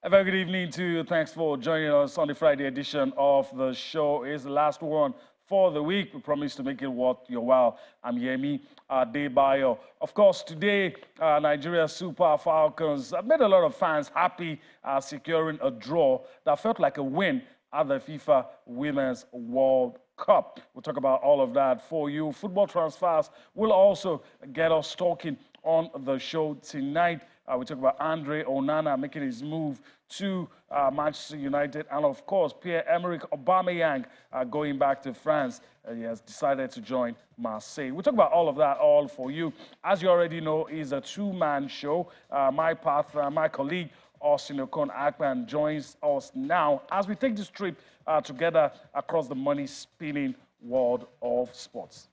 A very good evening to you. Thanks for joining us on the Friday edition of the show. It's the last one for the week. We promise to make it worth your while. I'm Yemi Adebayo. Of course, today, Nigeria Super Falcons made a lot of fans happy securing a draw that felt like a win at the FIFA Women's World Cup. We'll talk about all of that for you. Football transfers will also get us talking on the show tonight. We talk about Andre Onana making his move to Manchester United, and of course, Pierre-Emerick Aubameyang going back to France. He has decided to join Marseille. We'll talk about all of that all for you. As you already know, it's a two-man show. My partner, my colleague, Austin Okon-Akpan joins us now as we take this trip together across the money-spinning world of sports.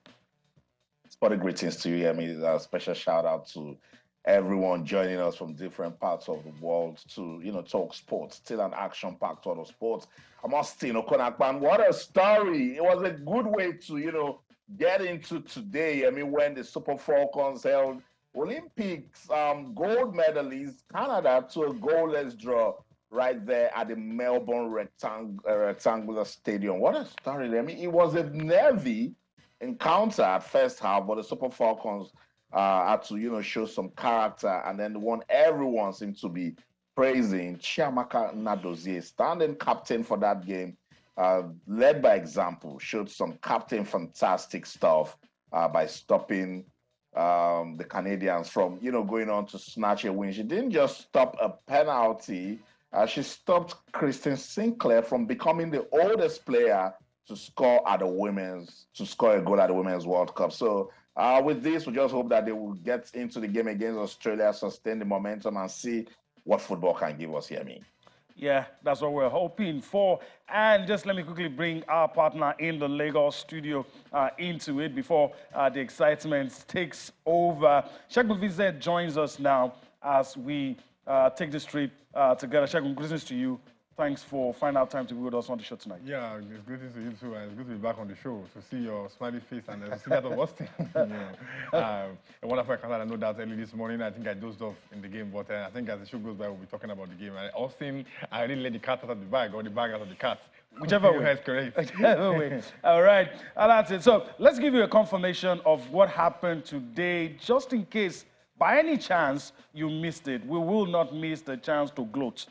Sporting greetings to you. I mean, a special shout out to everyone joining us from different parts of the world to, talk sports. Still an action-packed world of sports. I'm Austin Okon-Akpan. What a story. It was a good way to, get into today. I mean, when the Super Falcons held Olympics gold medalist Canada to a goalless draw right there at the Melbourne Rectangular Stadium. What a story. I mean, it was a nervy encounter at first half, but the Super Falcons had to, show some character, and then the one everyone seemed to be praising, Chiamaka Nnadozie, standing captain for that game, led by example, showed some captain fantastic stuff by stopping the Canadians from, going on to snatch a win. She didn't just stop a penalty, she stopped Kristen Sinclair from becoming the oldest player to score a goal at the Women's World Cup. So with this, we just hope that they will get into the game against Australia, sustain the momentum, and see what football can give us here, Yeah, that's what we're hoping for. And just let me quickly bring our partner in the Lagos studio into it before the excitement takes over. Segun Vizet joins us now as we take this trip together. Segun, greetings to you. Thanks for finding out time to be with us on the show tonight. Yeah, it's good to see you too, and it's good to be back on the show, to see your smiley face and see that of Austin. A wonderful encounter, I know that early this morning. I think I dozed off in the game, but I think as the show goes by, we'll be talking about the game. Austin, I already let the cat out of the bag, or the bag out of the cat. Whichever way. That's correct. Whichever way. All right, and that's it. So let's give you a confirmation of what happened today, just in case, by any chance, you missed it. We will not miss the chance to gloat.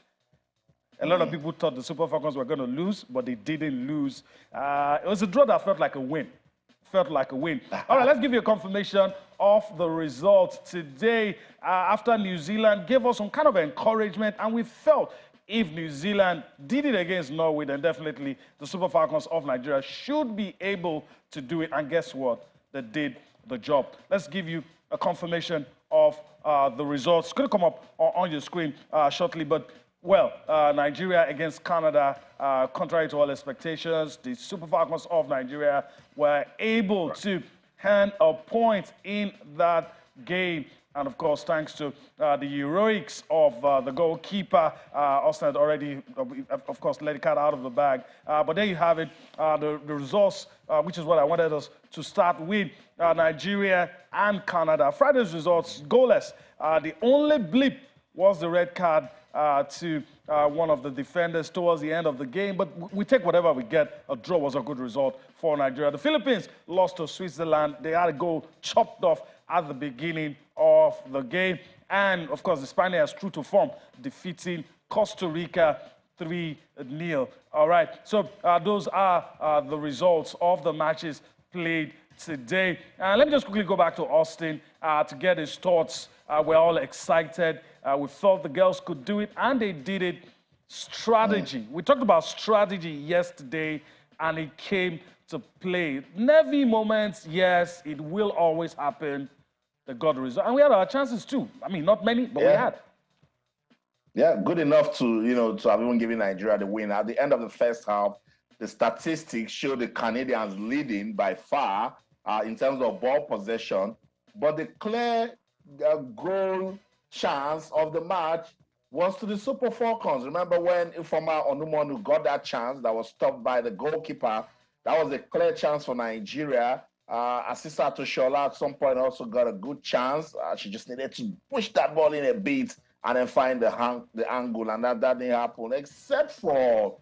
A lot of people thought the Super Falcons were going to lose, but they didn't lose. It was a draw that felt like a win. All right, let's give you a confirmation of the result today. After New Zealand gave us some kind of encouragement, and we felt if New Zealand did it against Norway, then definitely the Super Falcons of Nigeria should be able to do it. And guess what? They did the job. Let's give you a confirmation of the results. It's going to come up on your screen shortly, but well, Nigeria against Canada, contrary to all expectations, the Super Falcons of Nigeria were able to hand a point in that game. And of course, thanks to the heroics of the goalkeeper, Austin had already, of course, let the cat out of the bag. But there you have it, the results, which is what I wanted us to start with, Nigeria and Canada. Friday's results, goalless. The only blip was the red card to one of the defenders towards the end of the game. But we take whatever we get. A draw was a good result for Nigeria. The Philippines lost to Switzerland. They had a goal chopped off at the beginning of the game. And, of course, the Spaniards, true to form, defeating Costa Rica 3-0. All right, so those are the results of the matches played today. Let me just quickly go back to Austin to get his thoughts. We're all excited. We thought the girls could do it, and they did it. Strategy. We talked about strategy yesterday, and it came to play. Nervy moments, yes, it will always happen. They got the result. And we had our chances too. I mean, not many, but we had. Yeah, good enough to, to have even given Nigeria the win. At the end of the first half, the statistics show the Canadians leading by far in terms of ball possession, but the clear goal chance of the match was to the Super Falcons. Remember when Ifeoma Onumonu got that chance that was stopped by the goalkeeper? That was a clear chance for Nigeria. Asisa Toshola at some point also got a good chance. She just needed to push that ball in a bit and then find the angle, and that didn't happen, except for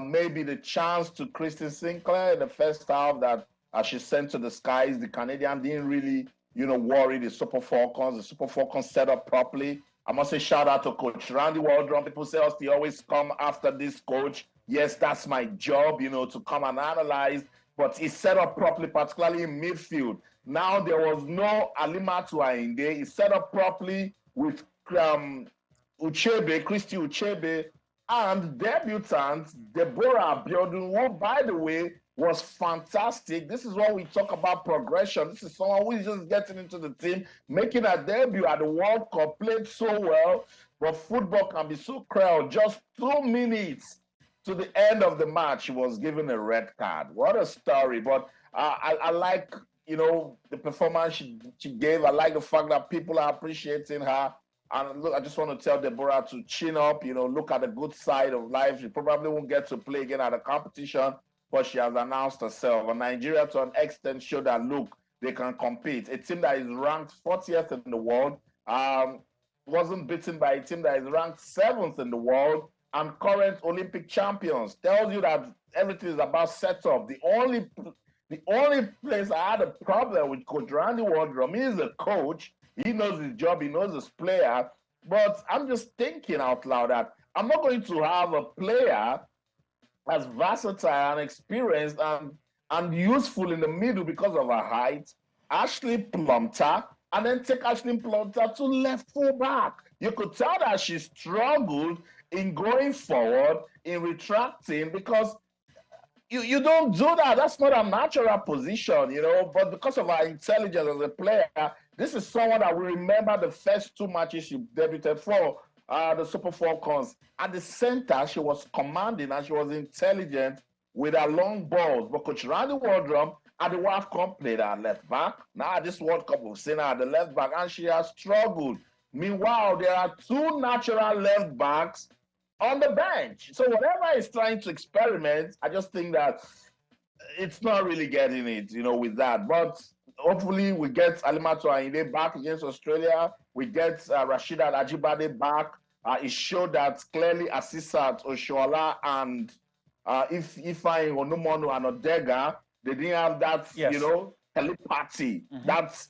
maybe the chance to Christine Sinclair in the first half that she sent to the skies. The Canadian didn't really, worry the Super Falcons. The Super Falcons set up properly. I must say shout out to Coach Randy Waldron. People say us, they always come after this coach. Yes, that's my job, to come and analyze. But he set up properly, particularly in midfield. Now there was no Alimatu Ainde. He set up properly with Christy Uchebe, and debutant Deborah Abiodun, who, by the way, was fantastic. This is what we talk about progression. This is someone who is just getting into the team, making a debut at the World Cup, played so well. But football can be so cruel. Just 2 minutes to the end of the match, she was given a red card. What a story. But I like, the performance she gave. I like the fact that people are appreciating her. And look, I just want to tell Deborah to chin up, look at the good side of life. She probably won't get to play again at the competition, but she has announced herself. And Nigeria, to an extent, showed that, look, they can compete. A team that is ranked 40th in the world wasn't beaten by a team that is ranked 7th in the world and current Olympic champions. Tells you that everything is about setup. The only place I had a problem with Coach Randy Waldron, he is a coach. He knows his job, he knows his player, but I'm just thinking out loud that I'm not going to have a player as versatile and experienced and useful in the middle because of her height, Ashley Plumter, and then take Ashley Plumter to left full back. You could tell that she struggled in going forward, in retracting, because you don't do that. That's not a natural position, but because of her intelligence as a player, this is someone that will remember the first 2 matches she debuted for, the Super Falcons. At the center, she was commanding and she was intelligent with her long balls. But Coach Randy Waldron at the World Cup played her left back. Now at this World Cup, we've seen her at the left back, and she has struggled. Meanwhile, there are 2 natural left backs on the bench. So whatever is trying to experiment, I just think that it's not really getting it, with that. But hopefully we get Alimatu Ainde back against Australia. We get Rashida Ajibade back. It showed that clearly Asisat Oshoala and Ifeanyi Onumonu and Odega, they didn't have that, telepathy, that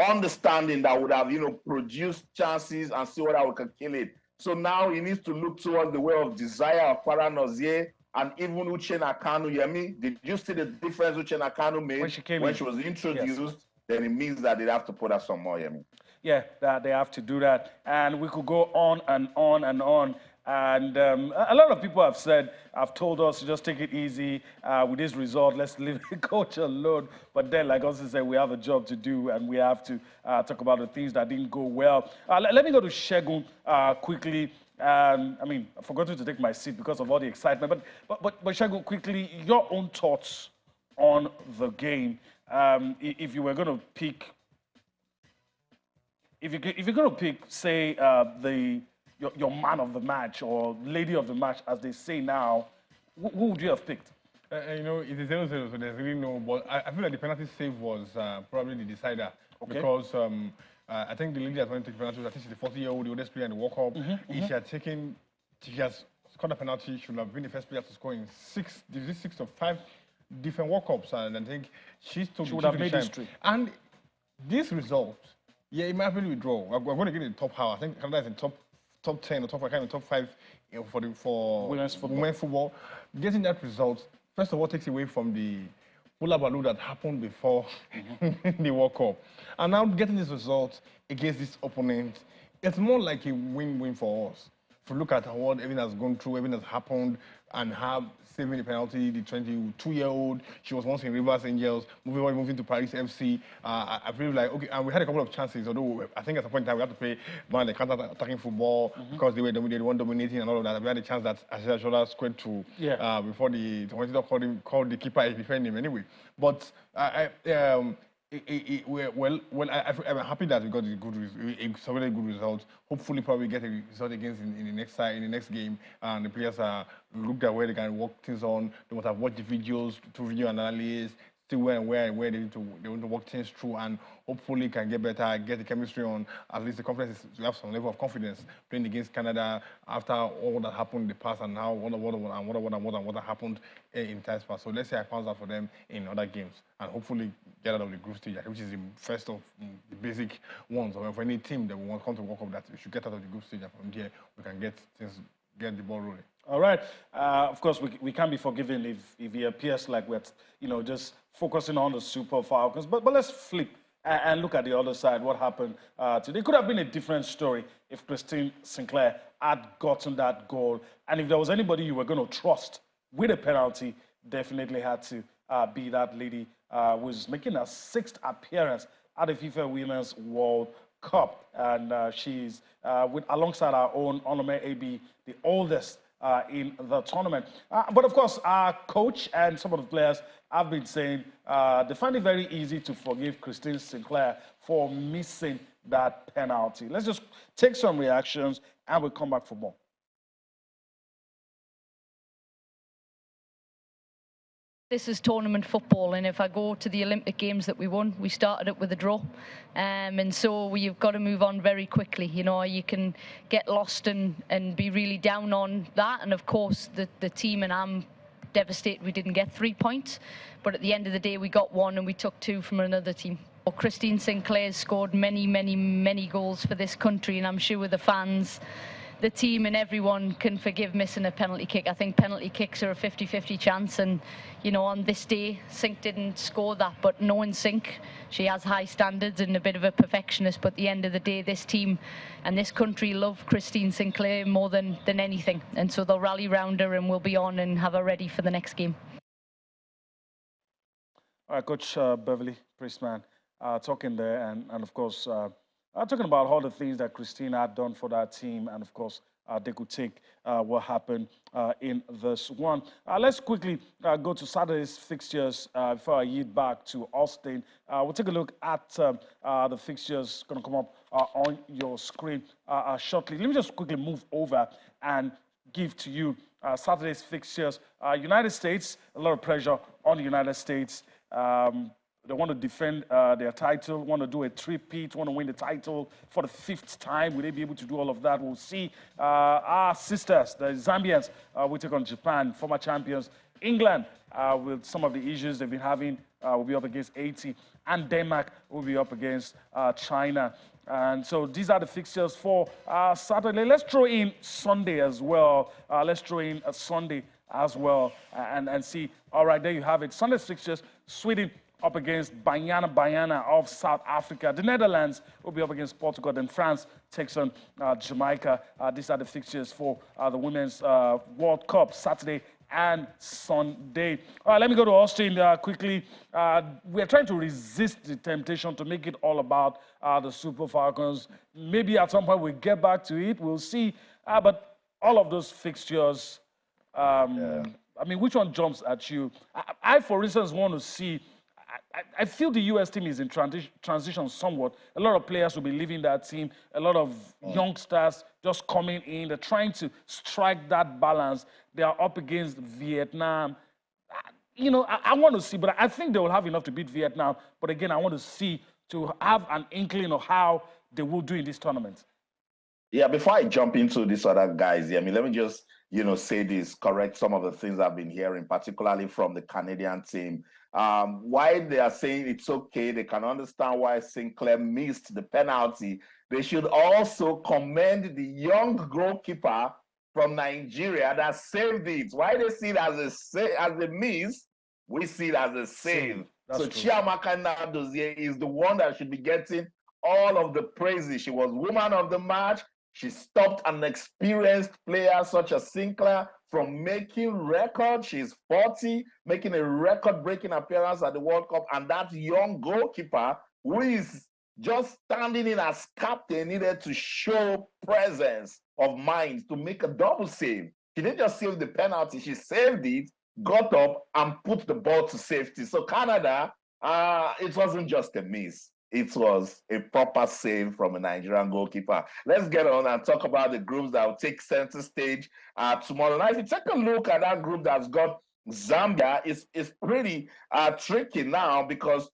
understanding that would have, produced chances and see whether we can kill it. So now he needs to look towards the way of Desire of Nnadozie and even Uche Nakanu. Yemi, did you see the difference Uche Nakanu made when she was introduced? Yes. Then it means that they have to put her some more, Yemi. Yeah, that they have to do that. And we could go on and on and on. And a lot of people have told us to just take it easy with this result. Let's leave the coach alone. But then, like Austin said, we have a job to do, and we have to talk about the things that didn't go well. Let me go to Segun quickly. I forgot to take my seat because of all the excitement. But Segun, quickly, your own thoughts on the game. If you were going to pick, if you're going to pick, say, your man of the match or lady of the match, as they say now, who would you have picked? It is 0-0, so there's really no. But I feel like the penalty save was probably the decider, because I think the lady that's going to take penalties, I think she's the 40-year-old, the oldest player in the World Cup. If she has scored a penalty, she should have been the first player to score in 6 of 5 different World Cups, and I think she would have made history. And this result, it might be withdraw. We're going to get in the top half. I think Canada is in top 10 or top 5 for women's football. Getting that result, first of all, takes away from the hula baloo that happened before the World Cup. And now getting this result against this opponent, it's more like a win-win for us. If you look at what everything has gone through, everything has happened, and have saving the penalty, the 22-year-old, she was once in Rivers Angels, moving to Paris FC. I feel like, okay, and we had a couple of chances, although I think at some point in time we had to play more the counter-attacking football because they were the one dominating and all of that. We had a chance that Ashley Shola squared to before the called the keeper a defending him anyway. But I'm happy that we got a solid good result. Hopefully, probably get a result against in the next game, and the players looked at where they can work things on. They must have watched the videos, 2 video analysis, still where they need to work things through, and hopefully can get better, get the chemistry on. At least the confidence is to have some level of confidence playing against Canada after all that happened in the past and how what happened in times past. So let's say I pounce out for them in other games and hopefully get out of the group stage, which is the first of the basic ones. Or for any team that we want to come to World Cup, that we should get out of the group stage, and from there we can get the ball rolling. All right. Of course, we can't be forgiven if it appears like we're, just focusing on the Super Falcons. But let's flip and look at the other side. What happened today? It could have been a different story if Christine Sinclair had gotten that goal. And if there was anybody you were going to trust with a penalty, definitely had to be that lady who is making her 6th appearance at the FIFA Women's World Cup. And she's, alongside our own Onome AB, the oldest in the tournament. But of course, our coach and some of the players have been saying they find it very easy to forgive Christine Sinclair for missing that penalty. Let's just take some reactions and we'll come back for more. This is tournament football, and if I go to the Olympic Games that we won, we started it with a draw, and so we've got to move on very quickly. You can get lost and be really down on that, and of course the team, and I'm devastated we didn't get 3 points, but at the end of the day we got 1 and we took 2 from another team. Christine Sinclair's scored many goals for this country, and I'm sure the fans, the team and everyone can forgive missing a penalty kick. I think penalty kicks are a 50-50 chance, and on this day Sink didn't score that, but knowing Sink, she has high standards and a bit of a perfectionist, but at the end of the day this team and this country love Christine Sinclair more than anything, and so they'll rally round her and we'll be on and have her ready for the next game. All right, Coach Beverly Priestman talking there, and of course talking about all the things that Christine had done for that team, and of course, they could take what happened in this one. Let's quickly go to Saturday's fixtures before I yield back to Austin. We'll take a look at the fixtures going to come up on your screen shortly. Let me just quickly move over and give to you Saturday's fixtures. United States, a lot of pressure on the United States. They want to defend their title, want to do a three-peat, want to win the title for the 5th time. Will they be able to do all of that? We'll see. Our sisters, the Zambians, will take on Japan, former champions. England, with some of the issues they've been having, will be up against Haiti. And Denmark will be up against China. And so these are the fixtures for Saturday. Let's throw in Sunday as well. And see. All right, there you have it. Sunday's fixtures, Sweden up against Banyana of South Africa. The Netherlands will be up against Portugal. Then France takes on Jamaica. These are the fixtures for the Women's World Cup, Saturday and Sunday. All right, let me go to Austin quickly. We're trying to resist the temptation to make it all about the Super Falcons. Maybe at some point we'll get back to it. We'll see. But all of those fixtures, I mean, which one jumps at you? I, for instance, want to see. I feel the U.S. team is in transition somewhat. A lot of players will be leaving that team. A lot of youngsters just coming in. They're trying to strike that balance. They are up against Vietnam. I want to see, but I think they will have enough to beat Vietnam. But again, I want to see, to have an inkling of how they will do in this tournament. Yeah, before I jump into these other guys, let me just, say this, correct some of the things I've been hearing, particularly from the Canadian team. Why they are saying it's okay, they can understand why Sinclair missed the penalty. They should also commend the young goalkeeper from Nigeria that saved it. Why they see it as a miss, we see it as a save. So Chiamaka Nnadozie is the one that should be getting all of the praises. She was woman of the match. She stopped an experienced player such as Sinclair from making records. She's 40, making a record-breaking appearance at the World Cup. And that young goalkeeper, who is just standing in as captain, needed to show presence of mind to make a double save. She didn't just save the penalty. She saved it, got up, and put the ball to safety. So Canada, it wasn't just a miss. It was a proper save from a Nigerian goalkeeper. Let's get on and talk about the groups that will take center stage tomorrow night. If you take a look at that group that's got Zambia is pretty tricky now because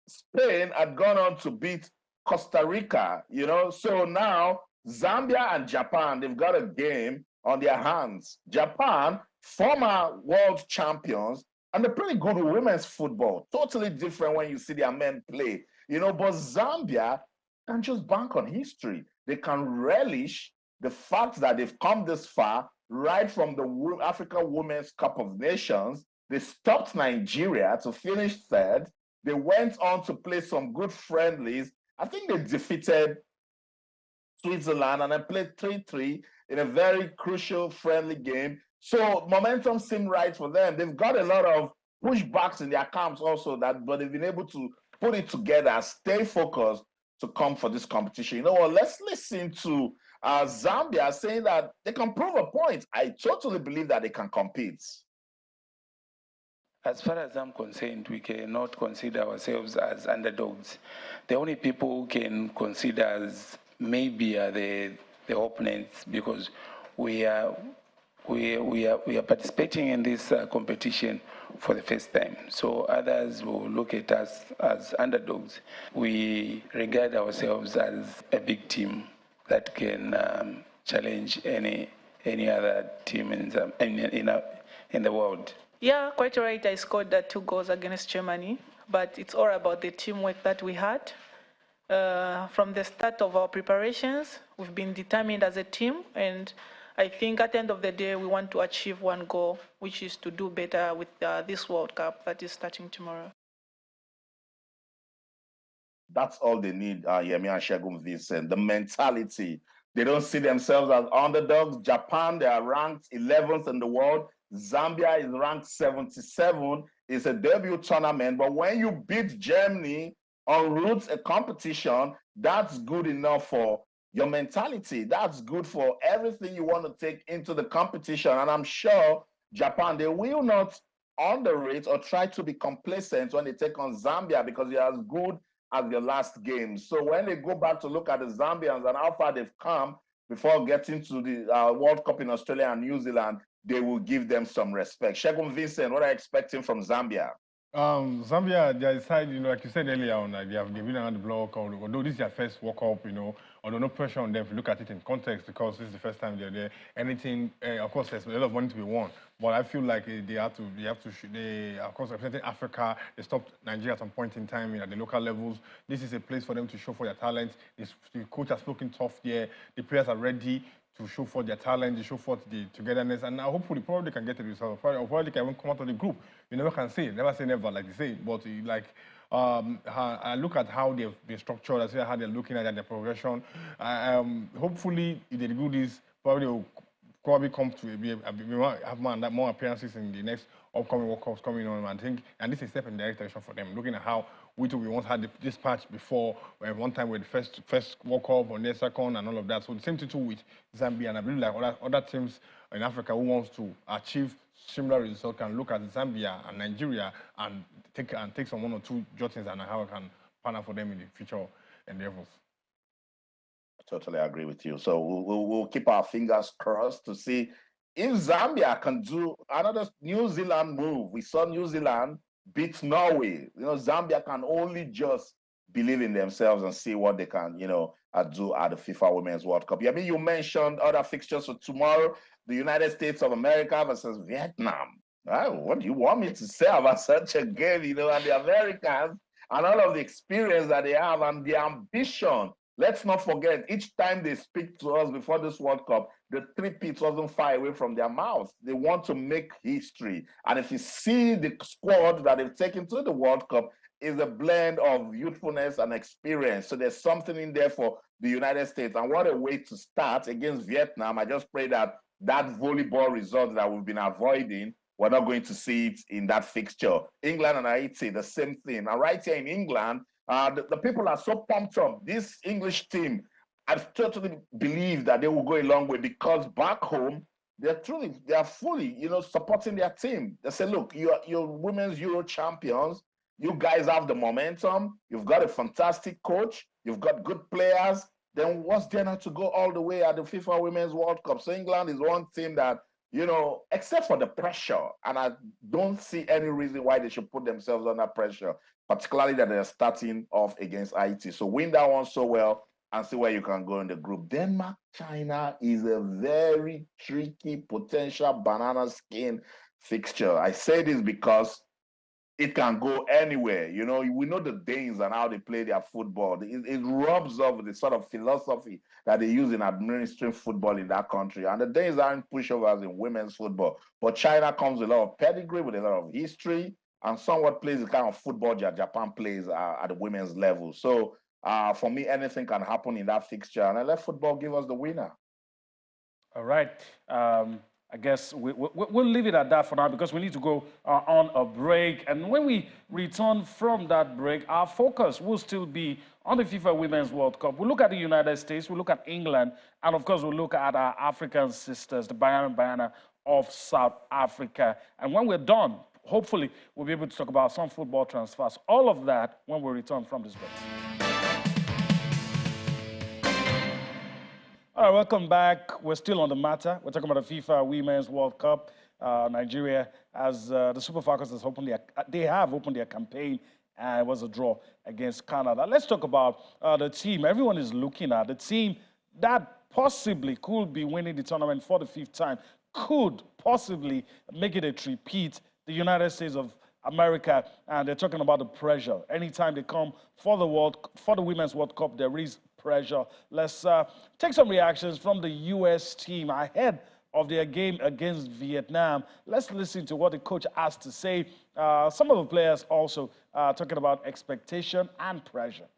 Spain had gone on to beat Costa Rica, So now Zambia and Japan, they've got a game on their hands. Japan, former world champions, and they're pretty good with women's football. Totally different when you see their men play, But Zambia can just bank on history. They can relish the fact that they've come this far right from the Africa Women's Cup of Nations. They stopped Nigeria to finish third. They went on to play some good friendlies. I think they defeated Switzerland and then played 3-3 in a very crucial friendly game. So momentum seemed right for them. They've got a lot of pushbacks in their camps also, but they've been able to put it together, stay focused to come for this competition. You know what? Let's listen to Zambia saying that they can prove a point. I totally believe that they can compete. As far as I'm concerned, we cannot consider ourselves as underdogs. The only people who can consider as maybe are the opponents, because we are participating in this competition for the first time. So others will look at us as underdogs. We regard ourselves as a big team that can challenge any other team in the world. Yeah, quite right. I scored 2 goals against Germany, but it's all about the teamwork that we had. From the start of our preparations, we've been determined as a team, and I think at the end of the day, we want to achieve one goal, which is to do better with this World Cup that is starting tomorrow. That's all they need, Yemi and Segun Vincent. The mentality. They don't see themselves as underdogs. Japan, they are ranked 11th in the world. Zambia is ranked 77. It's a debut tournament. But when you beat Germany en route a competition, that's good enough for your mentality. That's good for everything you want to take into the competition. And I'm sure Japan, they will not underrate or try to be complacent when they take on Zambia because they are as good as their last game. So when they go back to look at the Zambians and how far they've come before getting to the World Cup in Australia and New Zealand, they will give them some respect. Segun Vincent, what are you expecting from Zambia? Zambia, their side, like you said earlier on, they have been around the block, although this is their first World Cup, although no pressure on them if you look at it in context because this is the first time they're there. Anything, of course, there's a lot of money to be won, but I feel like they of course, representing Africa, they stopped Nigeria at some point in time at the local levels. This is a place for them to show for their talent. The coach has spoken tough there. The players are ready to show for their talent, to show for the togetherness, and hopefully probably can get the result. Probably can even come out of the group. You never can say, never say never, like they say. But I look at how they've been structured, I see how they're looking at their progression. Hopefully, if they do this, probably will come to have more appearances in the next upcoming World Cups coming on. I think, and this is a step in the right direction for them. Looking at how we once had this patch before, one time with the first World Cup on their second and all of that. So the same thing too with Zambia, and I believe like other teams in Africa who wants to achieve similar results can look at Zambia and Nigeria and take some 1 or 2 jottings and how I can partner for them in the future endeavors. Totally agree with you. So we'll keep our fingers crossed to see if Zambia can do another New Zealand move. We saw New Zealand beat Norway. Zambia can only just believe in themselves and see what they can, do at the FIFA Women's World Cup. I mean, you mentioned other fixtures for tomorrow, the United States of America versus Vietnam. What do you want me to say about such a game, and the Americans and all of the experience that they have and the ambition. Let's not forget, each time they speak to us before this World Cup, the three-peat doesn't fly away from their mouths. They want to make history. And if you see the squad that they've taken to the World Cup, is a blend of youthfulness and experience. So there's something in there for the United States. And what a way to start against Vietnam. I just pray that volleyball result that we've been avoiding, we're not going to see it in that fixture. England and Haiti, the same thing. And right here in England, the people are so pumped up. This English team, I totally believe that they will go a long way because back home, they are fully, supporting their team. They say, look, you're women's Euro champions. You guys have the momentum. You've got a fantastic coach. You've got good players. Then what's there not to go all the way at the FIFA Women's World Cup? So England is one team that you know, except for the pressure, and I don't see any reason why they should put themselves under pressure, particularly that they're starting off against Haiti. So win that one so well and see where you can go in the group. Denmark, China is a very tricky potential banana skin fixture. I say this because it can go anywhere. You know, we know the Danes and how they play their football. It rubs off the sort of philosophy that they use in administering football in that country. And the Danes aren't pushovers in women's football. But China comes with a lot of pedigree, with a lot of history, and somewhat plays the kind of football that Japan plays at the women's level. So for me, anything can happen in that fixture. And I let football give us the winner. All right. I guess we'll leave it at that for now because we need to go on a break. And when we return from that break, our focus will still be on the FIFA Women's World Cup. We'll look at the United States, we'll look at England, and of course, we'll look at our African sisters, the Bayana of South Africa. And when we're done, hopefully, we'll be able to talk about some football transfers. All of that when we return from this break. All right, welcome back. We're still on the matter. We're talking about the FIFA Women's World Cup. Nigeria, as the Super Falcons has opened they have opened their campaign, and it was a draw against Canada. Let's talk about the team. Everyone is looking at the team that possibly could be winning the tournament for the 5th time, could possibly make it a three-peat. The United States of America, and they're talking about the pressure. Anytime they come for the Women's World Cup, there is pressure. Let's take some reactions from the U.S. team ahead of their game against Vietnam. Let's listen to what the coach has to say. Some of the players also talking about expectation and pressure.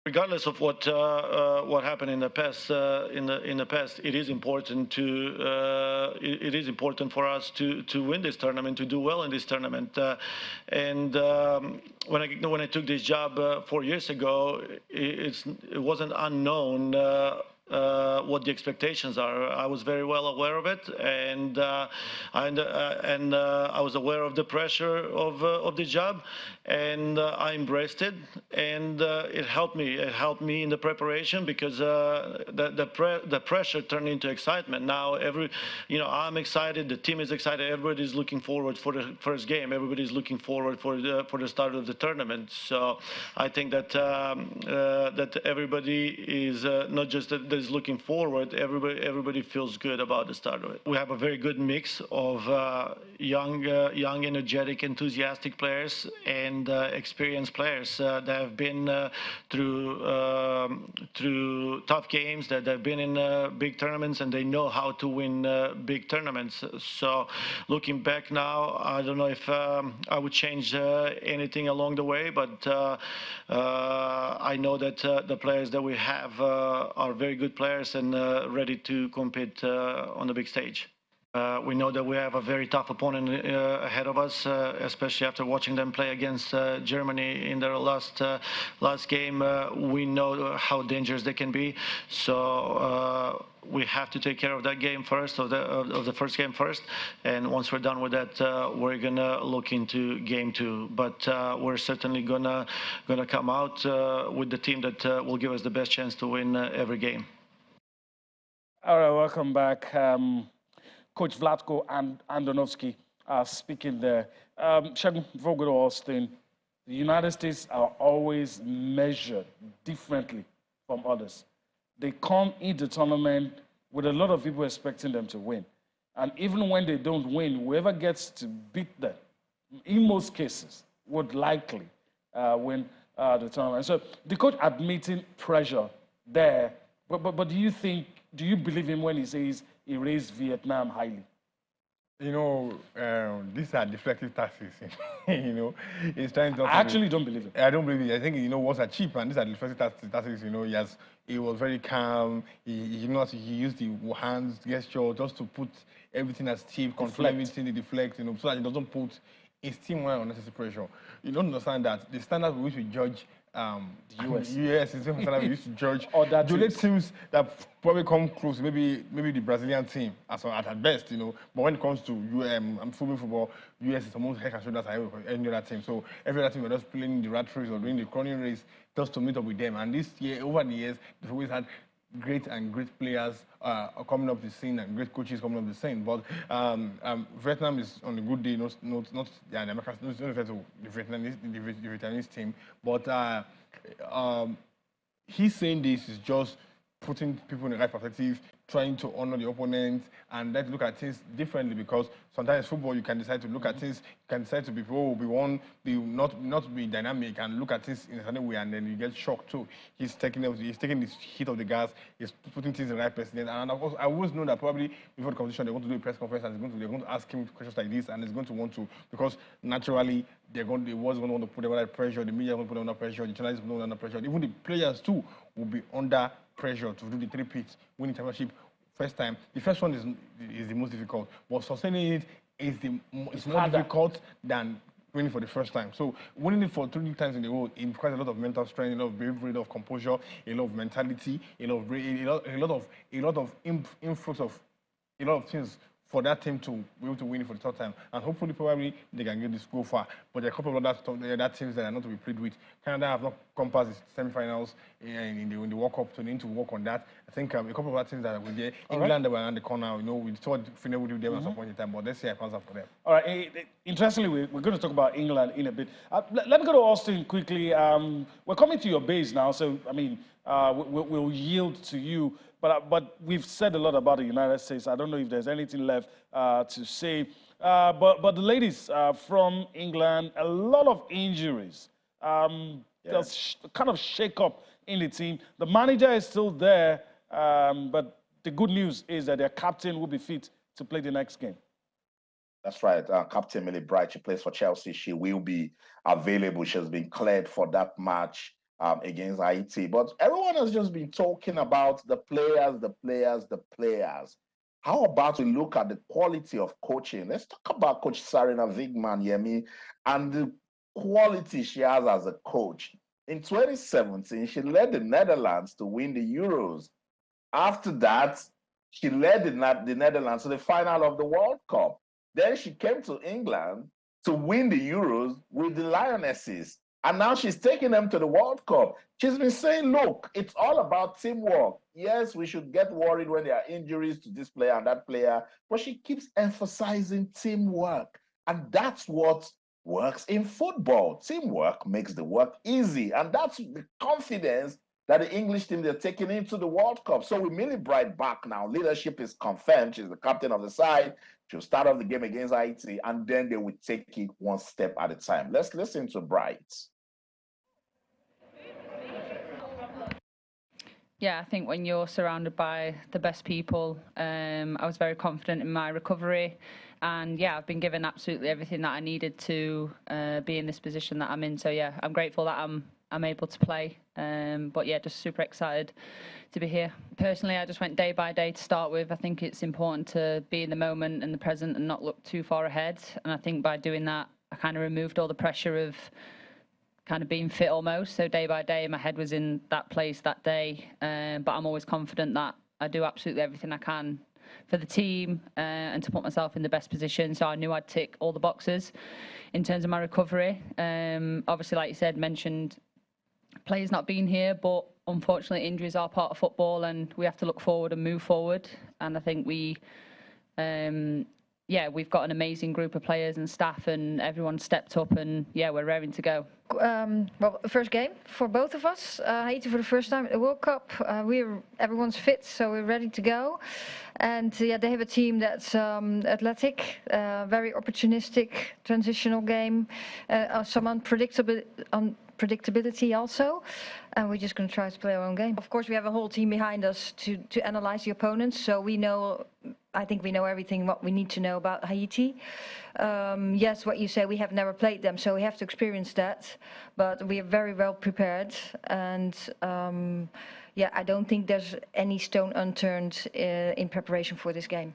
Regardless of what happened in the past, it is important for us to win this tournament, to do well in this tournament. When I took this job 4 years ago, it wasn't unknown what the expectations are. I was very well aware of it, and I was aware of the pressure of the job, and I embraced it, and it helped me. It helped me in the preparation because the pressure turned into excitement. Now I'm excited. The team is excited. Everybody's looking forward for the first game. Everybody's looking forward for the start of the tournament. So I think that that everybody is not just that is looking forward. Everybody feels good about the start of it. We have a very good mix of young, energetic, enthusiastic players and experienced players that have been through tough games, that have been in big tournaments, and they know how to win big tournaments. So looking back now, I don't know if I would change anything along the way, but I know that the players that we have are very good players and ready to compete on the big stage. We know that we have a very tough opponent ahead of us, especially after watching them play against Germany in their last game. We know how dangerous they can be. So we have to take care of that game first, of the first game first. And once we're done with that, we're gonna look into game 2. But we're certainly gonna come out with the team that will give us the best chance to win every game. All right, welcome back. Coach Vlatko and Nnadozie speaking there. Segun, before we go to Austin, the United States are always measured differently from others. They come into the tournament with a lot of people expecting them to win. And even when they don't win, whoever gets to beat them, in most cases, would likely win the tournament. So the coach admitting pressure there, but do you believe him when he says he raised Vietnam highly? You know, these are deflective tactics. You know, he's trying to. I actually don't believe it. I don't believe it. I think words are cheap, and these are deflective tactics. You know, he was very calm. He used the hands gesture just to put everything as cheap, control everything, deflect. You know, so that he doesn't put his team under unnecessary pressure. You don't understand that the standard with which we judge. The US. Yes, it's the standard we used to judge. Other teams that probably come close, maybe the Brazilian team at best, you know. But when it comes to football, US is almost head and shoulders ahead of any other team. So every other team were just playing the rat race or doing the crawling race just to meet up with them. And this year, over the years, they've always had great players coming up the scene and great coaches coming up the scene. But Vietnam is on a good day, not the Americans, not to the Vietnamese team. But he's saying this is just putting people in the right perspective, trying to honor the opponent, and let's look at things differently, because sometimes football you can decide to look at things, you can decide to be not be dynamic and look at things in a certain way, and then you get shocked too. He's taking this heat of the gas, he's putting things in the right perspective, and of course I always know that probably before the competition they're going to do a press conference and they're going to ask him questions like this, and he's going to want to, because naturally they was going to want to put them under pressure, the media going to put them under pressure, the journalists will put them under pressure, even the players too will be under pressure to do the three-peats, winning championship first time. The first one is the most difficult, but sustaining it is more difficult than winning for the first time. So winning it for 3 times in a row requires a lot of mental strength, a lot of bravery, a lot of composure, a lot of mentality, a lot of influx of a lot of things for that team to be able to win it for the third time. And hopefully, probably, they can get this go far. But there are a couple of other teams that are not to be played with. Canada have not come past the semi-finals in the World Cup, so they need to work on that. I think a couple of other teams that were there. England, that were around the corner, we thought Finland would do them at some point in time, but let's see how it pans out for them. All right. Interestingly, we're going to talk about England in a bit. Let me go to Austin quickly. We're coming to your base now, so, I mean, we'll yield to you. But we've said a lot about the United States. I don't know if there's anything left to say. But the ladies from England, a lot of injuries. There's kind of shake up in the team. The manager is still there, but the good news is that their captain will be fit to play the next game. That's right. Captain Millie Bright, she plays for Chelsea. She will be available. She has been cleared for that match against Haiti. But everyone has just been talking about the players. How about we look at the quality of coaching? Let's talk about Coach Sarina Wiegman, Yemi, and the quality she has as a coach. In 2017, she led the Netherlands to win the Euros. After that, she led the Netherlands to the final of the World Cup. Then she came to England to win the Euros with the Lionesses. And now she's taking them to the World Cup. She's been saying, look, it's all about teamwork. Yes, we should get worried when there are injuries to this player and that player, but she keeps emphasizing teamwork. And that's what works in football. Teamwork makes the work easy. And that's the confidence that the English team, they're taking into the World Cup. So with Millie Bright back now, leadership is confirmed. She's the captain of the side. She'll start off the game against Haiti, and then they will take it one step at a time. Let's listen to Bright. Yeah, I think when you're surrounded by the best people, I was very confident in my recovery. And yeah, I've been given absolutely everything that I needed to be in this position that I'm in. So yeah, I'm grateful that I'm able to play. But yeah, just super excited to be here. Personally, I just went day by day to start with. I think it's important to be in the moment and the present and not look too far ahead. And I think by doing that, I kind of removed all the pressure of kind of being fit almost. So day by day, my head was in that place that day. But I'm always confident that I do absolutely everything I can for the team and to put myself in the best position. So I knew I'd tick all the boxes in terms of my recovery. Obviously, like you said, mentioned players not being here, but unfortunately injuries are part of football and we have to look forward and move forward. And I think we've got an amazing group of players and staff, and everyone stepped up, and yeah, we're raring to go. Well, first game for both of us. Haiti for the first time at the World Cup. Everyone's fit, so we're ready to go. And yeah, they have a team that's athletic, very opportunistic, transitional game, some unpredictability also, and we're just going to try to play our own game. Of course, we have a whole team behind us to analyze the opponents, so I think we know everything what we need to know about Haiti. Yes, what you say, we have never played them, so we have to experience that, but we are very well prepared, and yeah, I don't think there's any stone unturned in preparation for this game.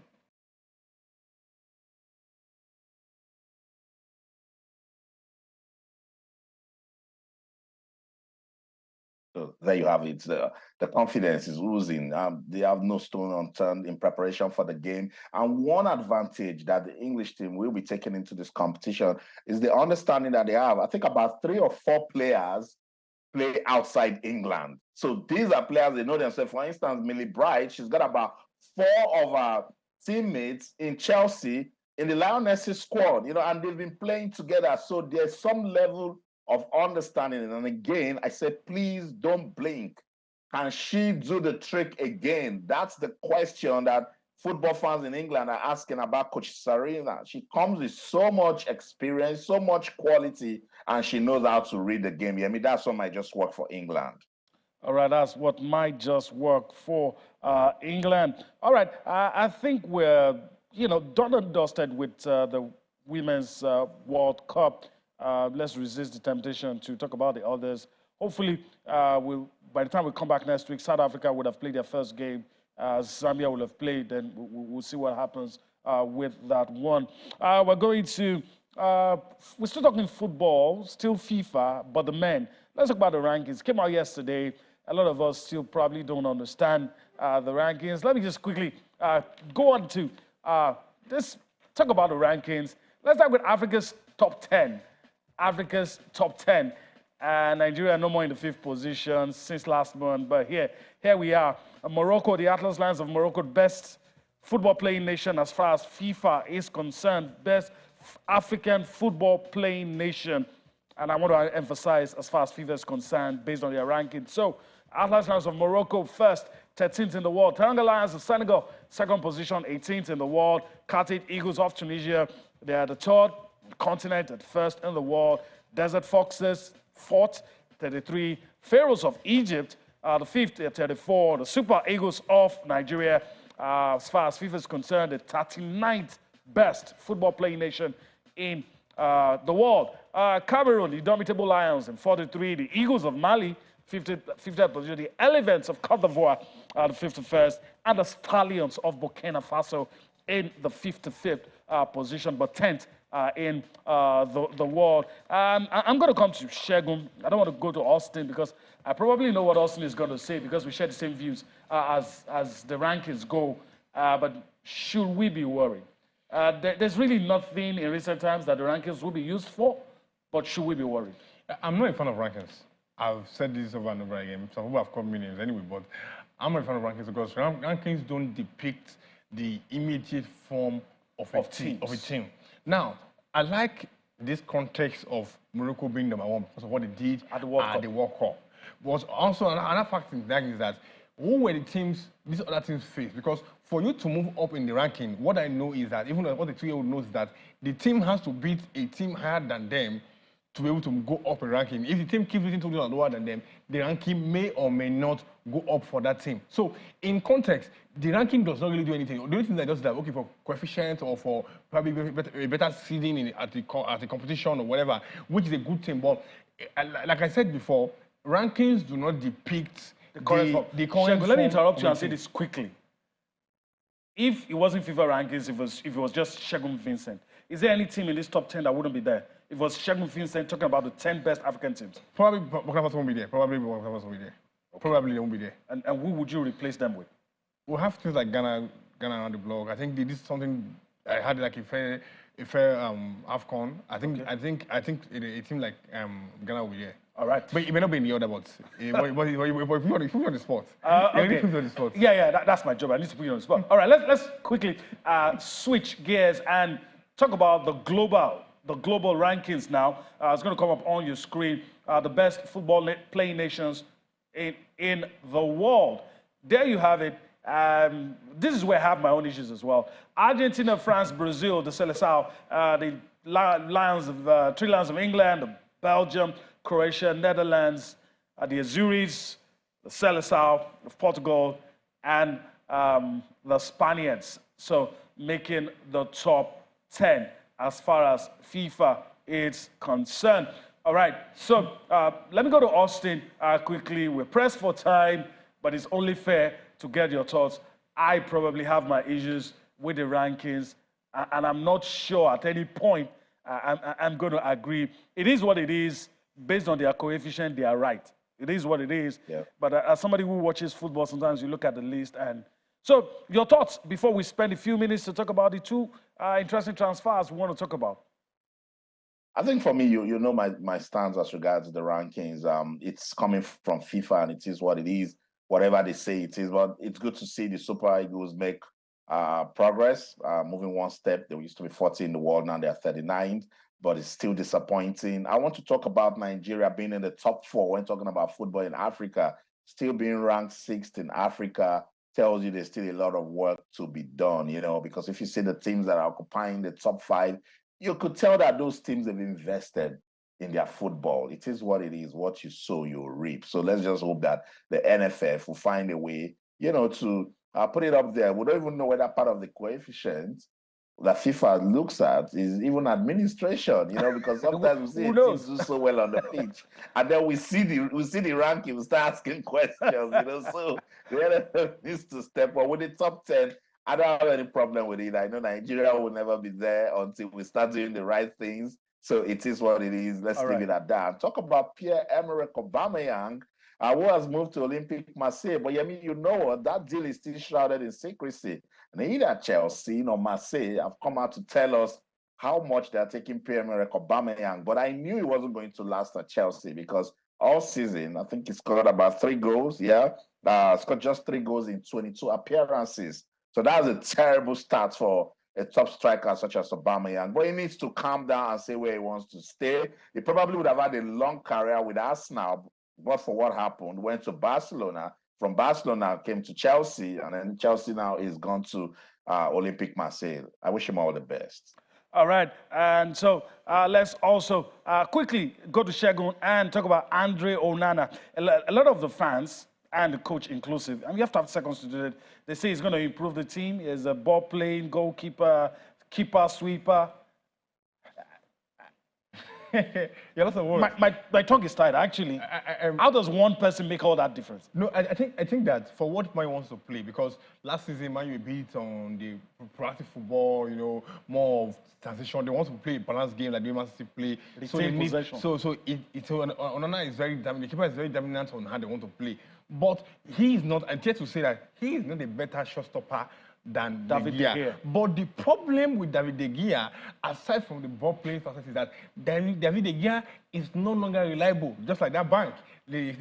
So there you have it. The confidence is oozing. They have no stone unturned in preparation for the game. And one advantage that the English team will be taking into this competition is the understanding that they have. I think about 3 or 4 players play outside England. So these are players, they know themselves. For instance, Millie Bright, she's got about 4 of her teammates in Chelsea in the Lionesses squad, and they've been playing together. So there's some level of understanding. And again, I said, please don't blink. Can she do the trick again? That's the question that football fans in England are asking about Coach Sarina. She comes with so much experience, so much quality, and she knows how to read the game. That's what might just work for England. All right, that's what might just work for England. All right, I think we're, done and dusted with the Women's World Cup. Let's resist the temptation to talk about the others. Hopefully, by the time we come back next week, South Africa would have played their first game. Zambia will have played, and we'll see what happens with that one. We're going to, we're still talking football, still FIFA, but the men. Let's talk about the rankings. Came out yesterday. A lot of us still probably don't understand the rankings. Let me just quickly go on to this, talk about the rankings. Let's start with Africa's top 10. Africa's top 10. Nigeria no more in the 5th position since last month, but here we are. Morocco, the Atlas Lions of Morocco, best football playing nation as far as FIFA is concerned, best African football playing nation. And I want to emphasize as far as FIFA is concerned, based on their ranking. So, Atlas Lions of Morocco, first, 13th in the world. Teranga Lions of Senegal, 2nd position, 18th in the world. Carthage Eagles of Tunisia, they are the 3rd continent at 1st in the world. Desert Foxes, 4th, 33. Pharaohs of Egypt, the 5th at 34. The Super Eagles of Nigeria, as far as FIFA is concerned, the 39th best football playing nation in the world. Cameroon, the Indomitable Lions in 43. The Eagles of Mali, 50th position. The Elephants of Cote d'Ivoire, the 51st. And the Stallions of Burkina Faso in the 55th position, but 10th in the world. I'm going to come to Shegun. I don't want to go to Austin because I probably know what Austin is going to say because we share the same views as the rankings go. But should we be worried? There's really nothing in recent times that the rankings will be used for, but should we be worried? I'm not a fan of rankings. I've said this over and over again. Some people have called me names anyway, but I'm not a fan of rankings because rankings don't depict the immediate form of a team. Now, I like this context of Morocco being number 1 because of what they did at the World Cup. But also another fact in that is that who were the teams these other teams faced? Because for you to move up in the ranking, what I know is that even what the 2-year-old knows is that the team has to beat a team higher than them to be able to go up in ranking. If the team keeps beating 2 lower than them, the ranking may or may not go up for that team. So in context, the ranking does not really do anything. The only thing that does that, okay, for coefficient or for probably better seeding at the competition or whatever, which is a good thing. But like I said before, rankings do not depict the current form. Let me interrupt you and say this quickly. If it wasn't FIFA rankings, if it was just Shegun Vincent, is there any team in this top 10 that wouldn't be there? If it was Shegun Vincent talking about the 10 best African teams? Probably Burkina Faso won't be there. Probably Burkina Faso won't be there. Okay. Probably they won't be there. And who would you replace them with? We'll have things like Ghana around the block. I think they did something. I had like a fair AFCON. I think a team like Ghana will be there. All right. But it may not be in the other, but if you on the spot. Okay. Yeah, that's my job. I need to put you on the spot. All right, let's quickly switch gears and talk about the global rankings now. It's going to come up on your screen. The best football playing nations in the world. There you have it. This is where I have my own issues as well. Argentina, France, Brazil, the Seleção, the Lions of 3 Lions of England, Belgium, Croatia, Netherlands, the Azuris, the Seleção of Portugal, and the Spaniards. So making the top 10 as far as FIFA is concerned. All right, so let me go to Austin quickly. We're pressed for time, but it's only fair to get your thoughts. I probably have my issues with the rankings, and I'm not sure at any point I'm going to agree. It is what it is. Based on their coefficient, they are right. It is what it is. Yeah. But as somebody who watches football, sometimes you look at the list. And so your thoughts before we spend a few minutes to talk about the 2 interesting transfers we want to talk about. I think for me, you know my stance as regards the rankings. It's coming from FIFA, and it is what it is. Whatever they say it is, but it's good to see the Super Eagles make progress, moving one step. They used to be 40 in the world, now they're 39, but it's still disappointing. I want to talk about Nigeria being in the top 4 when talking about football in Africa, still being ranked 6th in Africa. Tells you there's still a lot of work to be done, because if you see the teams that are occupying the top 5, you could tell that those teams have invested in their football. It is what it is. What you sow, you reap. So let's just hope that the NFF will find a way, to put it up there. We don't even know whether part of the coefficient that FIFA looks at is even administration, because sometimes we see teams do so well on the pitch, and then we see the ranking, we start asking questions, So the NFF needs to step up. With the top 10, I don't have any problem with it. I know Nigeria will never be there until we start doing the right things. So it is what it is. Let's leave it at that. Talk about Pierre-Emerick Aubameyang, who has moved to Olympique Marseille. But you know what? That deal is still shrouded in secrecy. Neither Chelsea nor Marseille have come out to tell us how much they're taking Pierre-Emerick Aubameyang. But I knew he wasn't going to last at Chelsea because all season, I think he scored about 3 goals. Scored just 3 goals in 22 appearances. So that's a terrible start for a top striker such as Aubameyang. But he needs to calm down and say where he wants to stay. He probably would have had a long career with Arsenal, but for what happened, went to Barcelona. From Barcelona, came to Chelsea, and then Chelsea now is gone to Olympique Marseille. I wish him all the best. All right, and so let's also quickly go to Segun and talk about Andre Onana. A lot of the fans, and the coach inclusive, and you have to have seconds to do it. They say he's going to improve the team. He's a ball-playing goalkeeper, keeper, sweeper. Lots of words. My tongue is tied, actually. How does one person make all that difference? No, I think that for what Man wants to play, because last season Man U beat on the proactive football, more of transition. They want to play a balanced game like they want to play. So they need, Onana is very dominant. The keeper is very dominant on how they want to play. But he is not, and just to say that he is not a better shotstopper than David De Gea. But the problem with David De Gea, aside from the ball playing facet, is that David De Gea is no longer reliable, just like that bank. The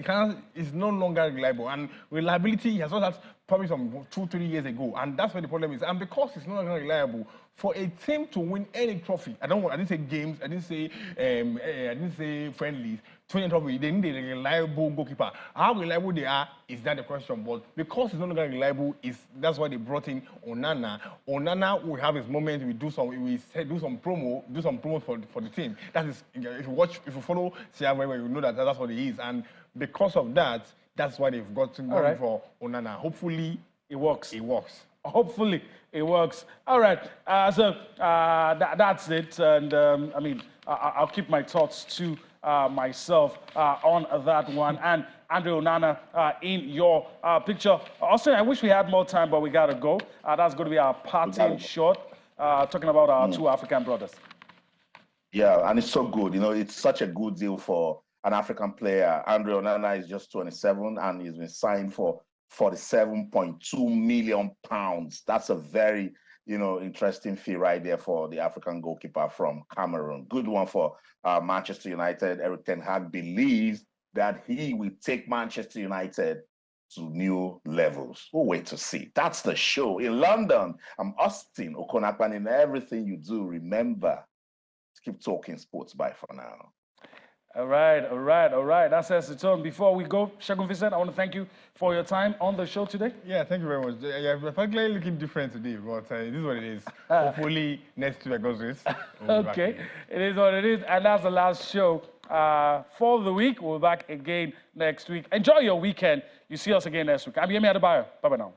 is no longer reliable, and reliability has not had probably some 2-3 years ago, and that's where the problem is. And because it's no longer reliable, for a team to win any trophy, I didn't say games, I didn't say friendlies. To win a trophy, they need a reliable goalkeeper. How reliable they are is not the question, but because it's no longer reliable, that's why they brought in Onana. Onana will have his moment. We do some promo for the team. That is, if you follow CR, you know that's what he is, and because of that, that's why they've got to go for Onana. Hopefully, it works. It works. Hopefully, it works. All right. That's it. And I'll keep my thoughts to myself on that one. And Andre Onana in your picture. Austin, I wish we had more time, but we got to go. That's going to be our parting shot, talking about our 2 African brothers. Yeah, and it's so good. It's such a good deal for an African player. Andre Onana is just 27, and he's been signed for £47.2 million. That's a very, interesting fee right there for the African goalkeeper from Cameroon. Good one for Manchester United. Eric Ten Hag believes that he will take Manchester United to new levels. We'll wait to see. That's the show. In London, I'm Austin Okonakpan. In everything you do, remember to keep talking sports. Bye for now. All right. That says the tone. Before we go, Segun Vincent, I want to thank you for your time on the show today. Yeah, thank you very much. You're particularly looking different today, but this is what it is. Hopefully, next week I got this. Okay, it is what it is. And that's the last show for the week. We'll be back again next week. Enjoy your weekend. You see us again next week. I'm Yemi Adebayo. Bye-bye now.